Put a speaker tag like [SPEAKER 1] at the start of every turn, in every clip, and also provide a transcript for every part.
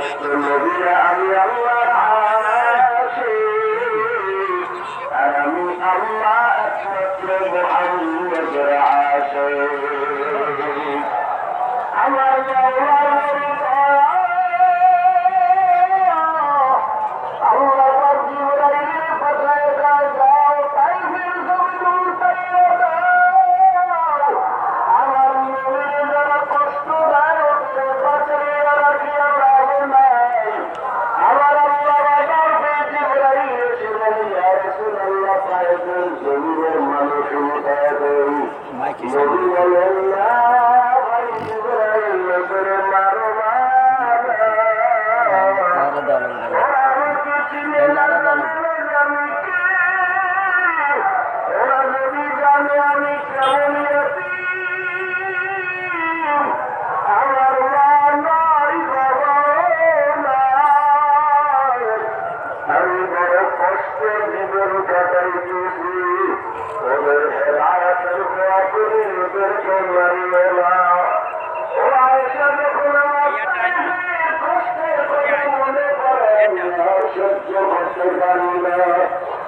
[SPEAKER 1] সমস্ত নবীরা আমি আল্লাহ আর আমি আল্লাহ একমাত্র মুহাম্মদের আশিক। আমার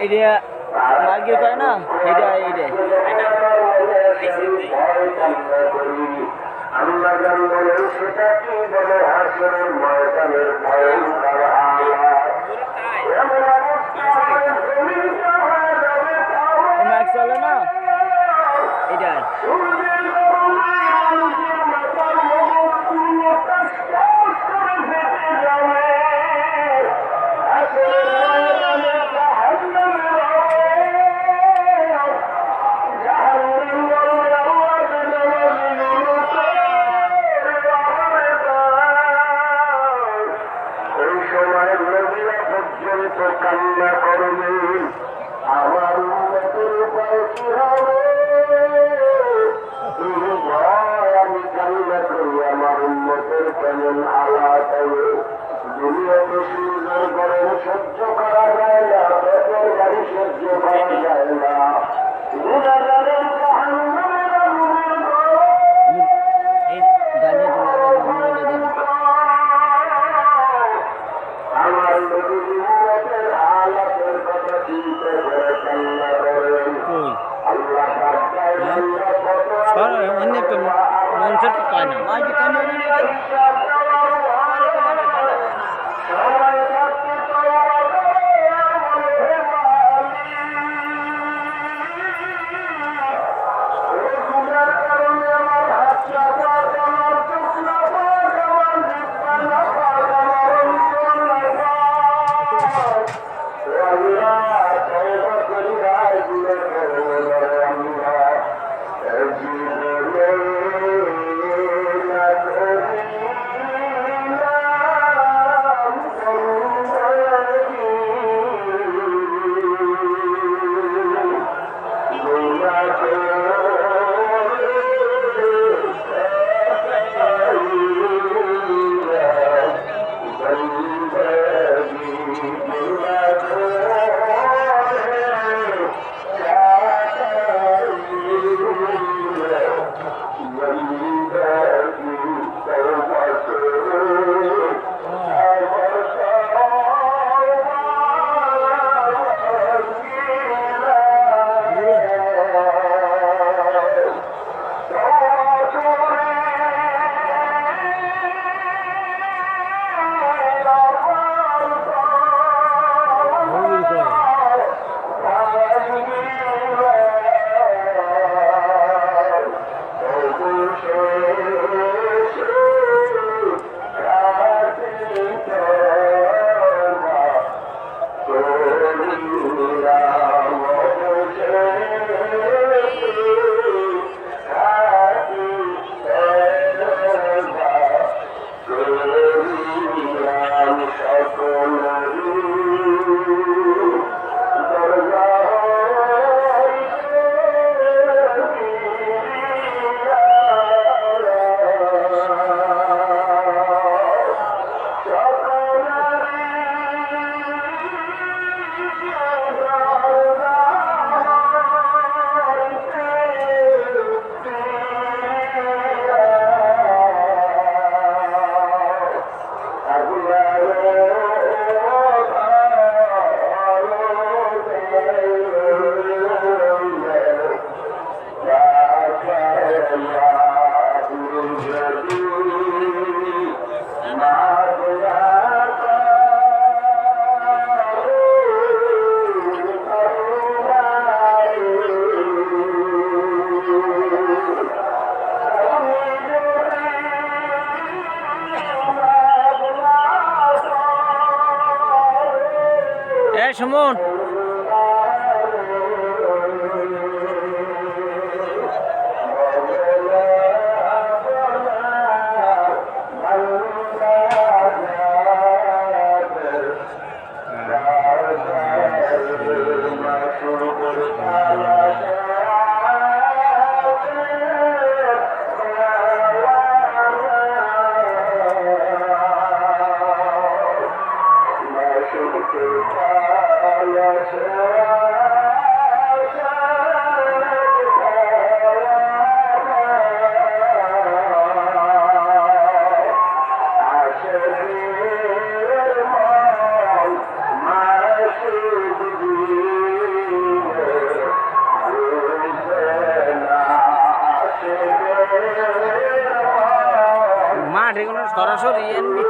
[SPEAKER 2] এটা মার্গি করে না, এটা
[SPEAKER 1] আল্লাহ জান বলেন সেটা কি বলে হাসরের ময়দানের ভয়ঙ্কর হালাত। এমন অবস্থা হবে জমিনটা হয়ে যাবে
[SPEAKER 2] মার্গ চলে না, এটা
[SPEAKER 1] সূর্যের গরমে মানুষের মাথার মগজগুলোটা স্পর্শ করে ফেটে যাবে। হাসরের ময়দানে জাহান্নামের আওয়াজ, জাহান্নাম বলবে আল্লাহ ওই সময় নবীরা পর্যন্ত কান্না করবেন, আমার উম্মতের উপায় কি হবে? আমি কান্না করি আমার উম্মতের কেমন হালাত হবে। দুনিয়াতে সূর্যের গরম সহ্য করা যায় না, পেটের গাড়ি সহ্য করা যায় না, গুনাহগারের জাহান্নামের আগুনের আমার নবীর উম্মতের হালাতের কথা চিন্তা করে কান্না করেন। আল্লাহ পাক চায় বান্দা কত
[SPEAKER 2] অন্য একটা মানুষের তো পায় না, মাঝে কান্না
[SPEAKER 1] সবাই থাকতে
[SPEAKER 2] সুমন মাঠে কোনো সরাসরি এনবি